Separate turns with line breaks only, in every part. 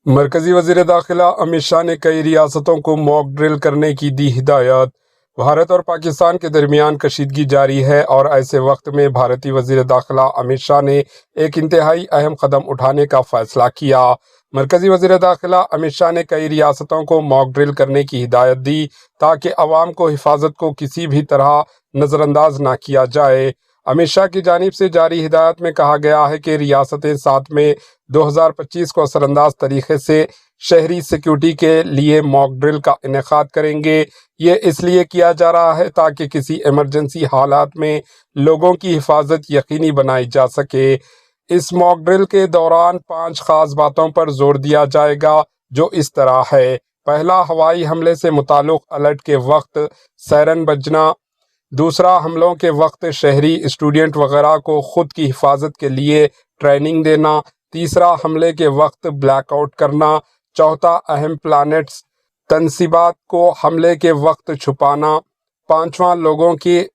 مرکزی وزیر داخلہ امت شاہ نے کئی ریاستوں کو موک ڈرل کرنے کی دی ہدایت۔ بھارت اور پاکستان کے درمیان کشیدگی جاری ہے اور ایسے وقت میں بھارتی وزیر داخلہ امت شاہ نے ایک انتہائی اہم قدم اٹھانے کا فیصلہ کیا۔ مرکزی وزیر داخلہ امت شاہ نے کئی ریاستوں کو موک ڈرل کرنے کی ہدایت دی تاکہ عوام کو حفاظت کو کسی بھی طرح نظر انداز نہ کیا جائے۔ امت شاہ کی جانب سے جاری ہدایت میں کہا گیا ہے کہ ریاستیں 7 مئی 2025 کو اثر انداز طریقے سے شہری سیکیورٹی کے لیے موک ڈرل کا انعقاد کریں گے۔ یہ اس لیے کیا جا رہا ہے تاکہ کسی ایمرجنسی حالات میں لوگوں کی حفاظت یقینی بنائی جا سکے۔ اس موک ڈرل کے دوران 5 خاص باتوں پر زور دیا جائے گا جو اس طرح ہے۔ پہلا، ہوائی حملے سے متعلق الرٹ کے وقت سائرن بجنا۔ دوسرا، حملوں کے وقت شہری اسٹوڈنٹ وغیرہ کو خود کی حفاظت کے لیے ٹریننگ دینا۔ تیسرا، حملے کے وقت بلیک آؤٹ کرنا۔ چوتھا، اہم پلانٹس تنصیبات کو حملے کے وقت چھپانا۔ پانچواں،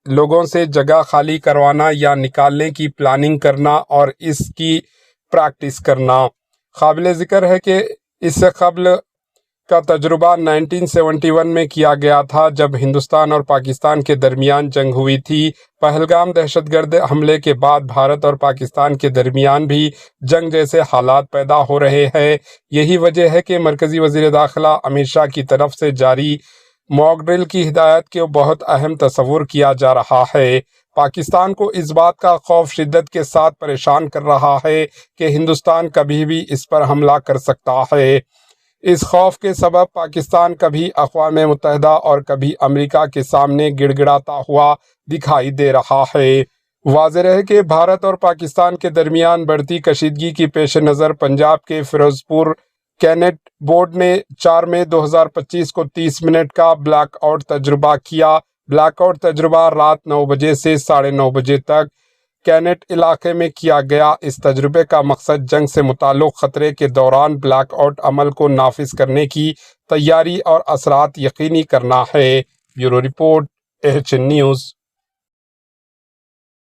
لوگوں سے جگہ خالی کروانا یا نکالنے کی پلاننگ کرنا اور اس کی پریکٹس کرنا۔ قابل ذکر ہے کہ اس سے قبل کا تجربہ 1971 میں کیا گیا تھا جب ہندوستان اور پاکستان کے درمیان جنگ ہوئی تھی۔ پہلگام دہشت گرد حملے کے بعد بھارت اور پاکستان کے درمیان بھی جنگ جیسے حالات پیدا ہو رہے ہیں۔ یہی وجہ ہے کہ مرکزی وزیر داخلہ امت شاہ کی طرف سے جاری موک ڈرل کی ہدایت کو بہت اہم تصور کیا جا رہا ہے۔ پاکستان کو اس بات کا خوف شدت کے ساتھ پریشان کر رہا ہے کہ ہندوستان کبھی بھی اس پر حملہ کر سکتا ہے۔ اس خوف کے سبب پاکستان کبھی اقوام متحدہ اور کبھی امریکہ کے سامنے گڑ گڑاتا ہوا دکھائی دے رہا ہے۔ واضح ہے کہ بھارت اور پاکستان کے درمیان بڑھتی کشیدگی کی پیش نظر پنجاب کے فیروز پور کینٹ بورڈ نے 4 مئی 2025 کو 30 منٹ کا بلیک آؤٹ تجربہ کیا۔ بلیک آؤٹ تجربہ رات 9 بجے سے 9:30 بجے تک کینٹ علاقے میں کیا گیا۔ اس تجربے کا مقصد جنگ سے متعلق خطرے کے دوران بلیک آؤٹ عمل کو نافذ کرنے کی تیاری اور اثرات یقینی کرنا ہے۔ Bureau report, AHN news.